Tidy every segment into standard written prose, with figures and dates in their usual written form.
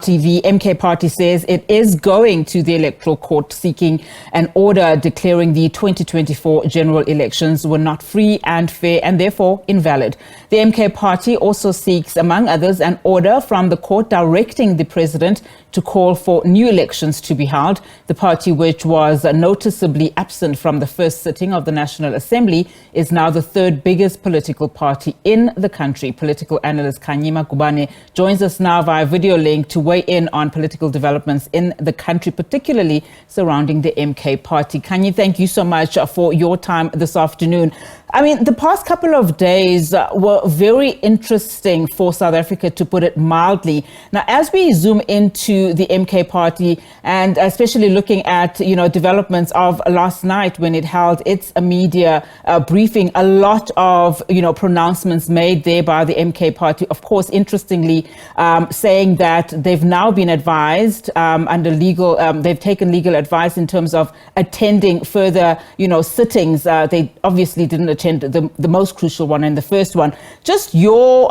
Party, the MK Party, says it is going to the Electoral Court seeking an order declaring the 2024 general elections were not free and fair and therefore invalid. The MK Party also seeks, among others, an order from the court directing the president to call for new elections to be held. The party, which was noticeably absent from the first sitting of the National Assembly, is now the third biggest political party in the country. Political analyst Khanyi Magubane joins us now via video link to weigh in on political developments in the country, particularly surrounding the MK Party. Khanyi, thank you so much for your time this afternoon. I mean, the past couple of days were very interesting for South Africa, to put it mildly. Now, as we zoom into the MK Party, and especially looking at, developments of last night when it held its media briefing, a lot of, pronouncements made there by the MK Party, of course, interestingly, saying that they've now been advised under legal, they've taken legal advice in terms of attending further, sittings. They obviously didn't attend the most crucial one and the first one. Just your,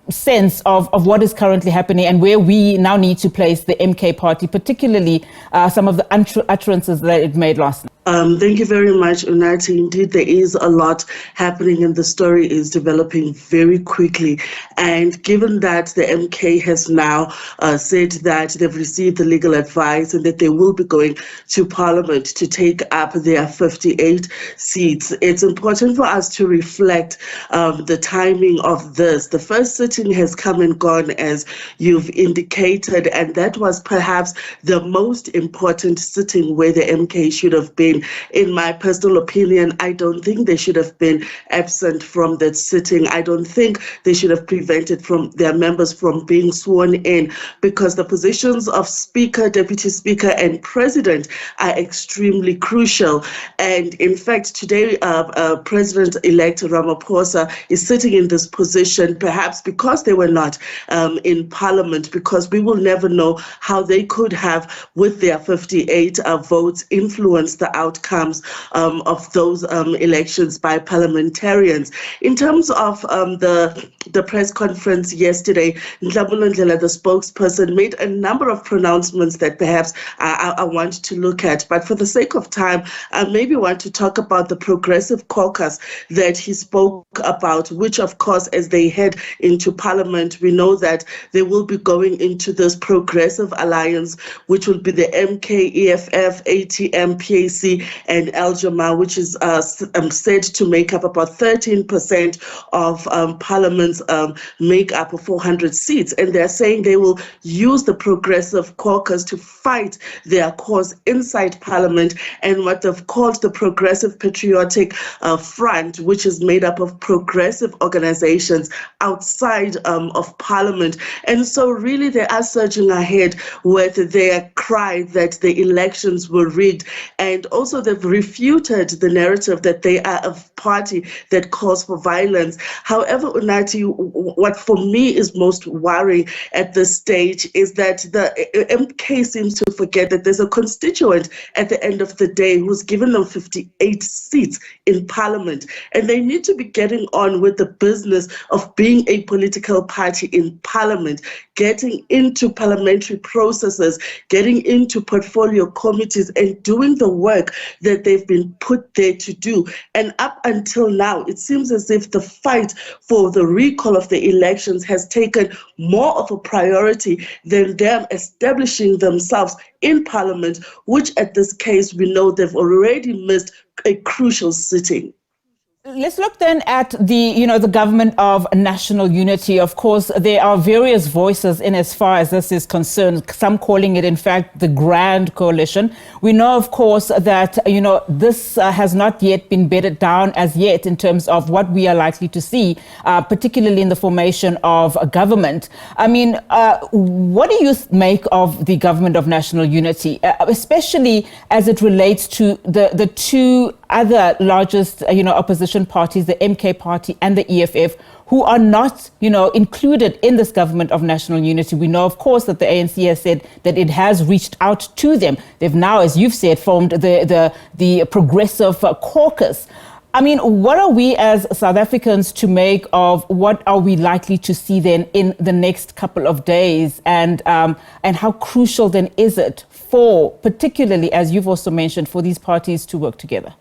sense of what is currently happening and where we now need to place the MK Party, particularly some of the utterances that it made last night. Thank you very much, Unati. Indeed, there is a lot happening and the story is developing very quickly. And given that the MK has now said that they've received the legal advice and that they will be going to Parliament to take up their 58 seats, it's important for us to reflect the timing of this. The first sitting has come and gone, as you've indicated, and that was perhaps the most important sitting where the MK should have been. In my personal opinion, I don't think they should have been absent from that sitting. I don't think they should have prevented their members from being sworn in, because the positions of Speaker, Deputy Speaker and President are extremely crucial. And in fact, today, President-elect Ramaphosa is sitting in this position, perhaps because they were not in Parliament, because we will never know how they could have, with their 58 votes, influenced the outcomes of those elections by parliamentarians. In terms of the press conference yesterday, Nhlabulo Ndlela, the spokesperson, made a number of pronouncements that perhaps I want to look at. But for the sake of time, I maybe want to talk about the Progressive Caucus that he spoke about, which, of course, as they head into Parliament, we know that they will be going into this Progressive Alliance, which will be the MK, EFF, ATM, PAC, and Al-Jamaa, which is said to make up about 13% of Parliament's make-up of 400 seats. And they're saying they will use the Progressive Caucus to fight their cause inside Parliament, and what they've called the Progressive Patriotic Front, which is made up of progressive organizations outside of Parliament. And so really they are surging ahead with their cry that the elections were rigged, and also they've refuted the narrative that they are a party that calls for violence. However, Unati, what for me is most worrying at this stage is that the MK seems to forget that there's a constituent at the end of the day who's given them 58 seats in Parliament, and they need to be getting on with the business of being a political party in Parliament, getting into parliamentary processes, getting into portfolio committees and doing the work that they've been put there to do. And up until now, it seems as if the fight for the recall of the elections has taken more of a priority than them establishing themselves in Parliament, which at this case we know they've already missed a crucial sitting. Let's look then at the government of national unity. Of course, there are various voices in as far as this is concerned, some calling it, in fact, the Grand Coalition. We know, of course, that, this has not yet been bedded down as yet in terms of what we are likely to see, particularly in the formation of a government. I mean, what do you make of the government of national unity, especially as it relates to the two other largest, opposition parties, the MK Party and the EFF, who are not, included in this government of national unity? We know, of course, that the ANC has said that it has reached out to them. They've now, as you've said, formed the Progressive Caucus. I mean, what are we as South Africans to make of what are we likely to see then in the next couple of days? And how crucial then is it for, particularly, as you've also mentioned, for these parties to work together?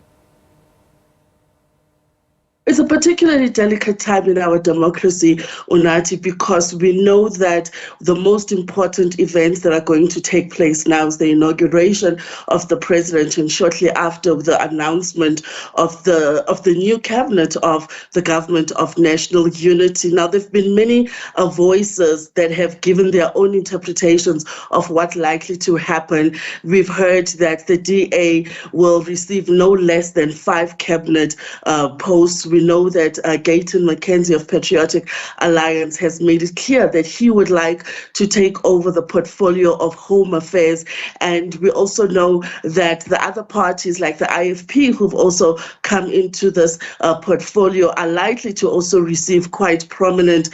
It's a particularly delicate time in our democracy, Unathi, because we know that the most important events that are going to take place now is the inauguration of the president, and shortly after the announcement of the new cabinet of the government of national unity. Now, there have been many voices that have given their own interpretations of what's likely to happen. We've heard that the DA will receive no less than 5 cabinet posts. We know that Gayton McKenzie of Patriotic Alliance has made it clear that he would like to take over the portfolio of Home Affairs. And we also know that the other parties like the IFP, who've also come into this portfolio, are likely to also receive quite prominent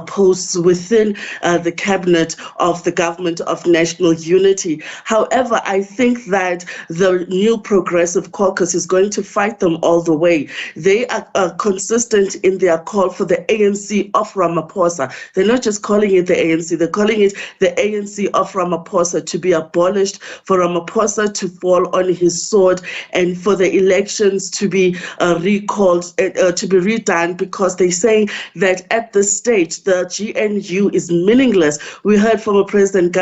posts within the cabinet of the government of national unity. However, I think that the new Progressive Caucus is going to fight them all the way. They are consistent in their call for the ANC of Ramaphosa. They're not just calling it the ANC, they're calling it the ANC of Ramaphosa, to be abolished, for Ramaphosa to fall on his sword, and for the elections to be recalled, to be redone, because they're saying that at this stage, the GNU is meaningless. We heard from President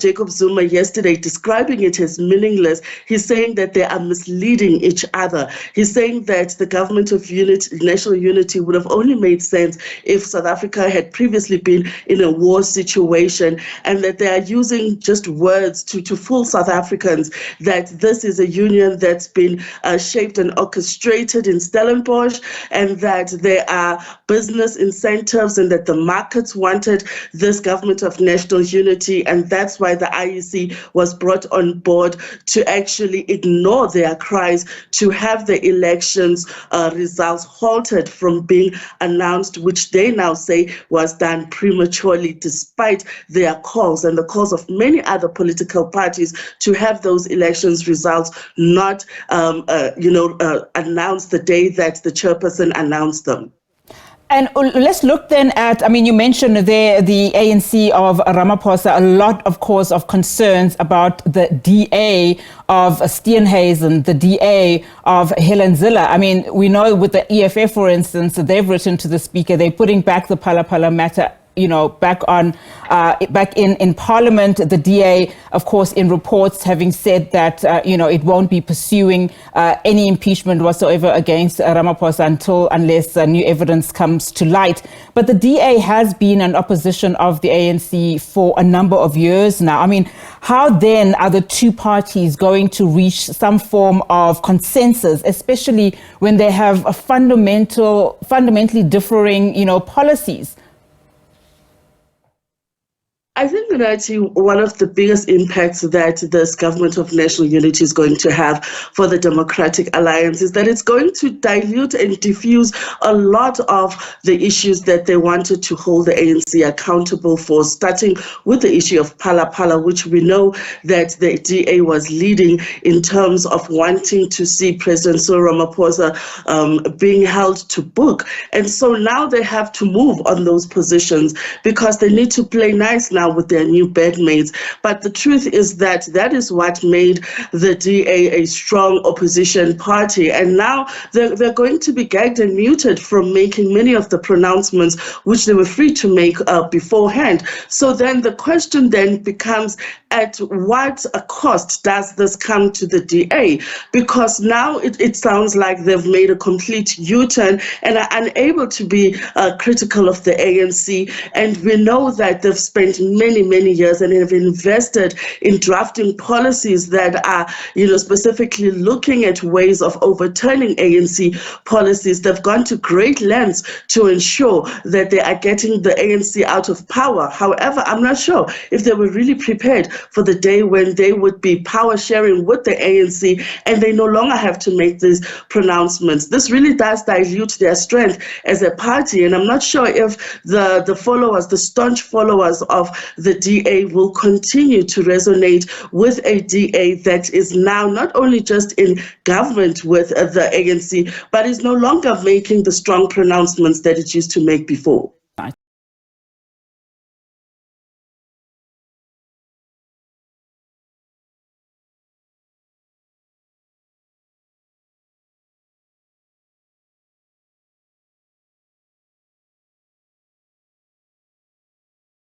Jacob Zuma yesterday describing it as meaningless. He's saying that they are misleading each other. He's saying that the government of national unity would have only made sense if South Africa had previously been in a war situation, and that they are using just words to fool South Africans that this is a union that's been shaped and orchestrated in Stellenbosch, and that there are business incentives, and that the markets wanted this government of national unity, and that's why the IEC was brought on board to actually ignore their cries to have the elections results halted from being announced, which they now say was done prematurely, despite their calls and the calls of many other political parties to have those elections results not announced the day that the chairperson announced them. And let's look then at, I mean, you mentioned there the ANC of Ramaphosa, a lot, of course, of concerns about the DA of Steenhuisen, the DA of Helen Zille. I mean, we know with the EFF, for instance, they've written to the Speaker, they're putting back the Phala matter, back in Parliament. The DA, of course, in reports having said that, it won't be pursuing any impeachment whatsoever against Ramaphosa unless new evidence comes to light. But the DA has been an opposition of the ANC for a number of years now. I mean, how then are the two parties going to reach some form of consensus, especially when they have a fundamentally differing, policies? I think that one of the biggest impacts that this government of national unity is going to have for the Democratic Alliance is that it's going to dilute and diffuse a lot of the issues that they wanted to hold the ANC accountable for, starting with the issue of Phala, which we know that the DA was leading in terms of wanting to see President Cyril Ramaphosa being held to book. And so now they have to move on those positions because they need to play nice now with their new bedmates. But the truth is that is what made the DA a strong opposition party. And now they're going to be gagged and muted from making many of the pronouncements which they were free to make beforehand. So then the question then becomes, at what cost does this come to the DA? Because now it sounds like they've made a complete U-turn and are unable to be critical of the ANC. And we know that they've spent many years and have invested in drafting policies that are, specifically looking at ways of overturning ANC policies. They've gone to great lengths to ensure that they are getting the ANC out of power. However, I'm not sure if they were really prepared for the day when they would be power sharing with the ANC and they no longer have to make these pronouncements. This really does dilute their strength as a party, and I'm not sure if the followers, the staunch followers of the DA will continue to resonate with a DA that is now not only just in government with the ANC, but is no longer making the strong pronouncements that it used to make before.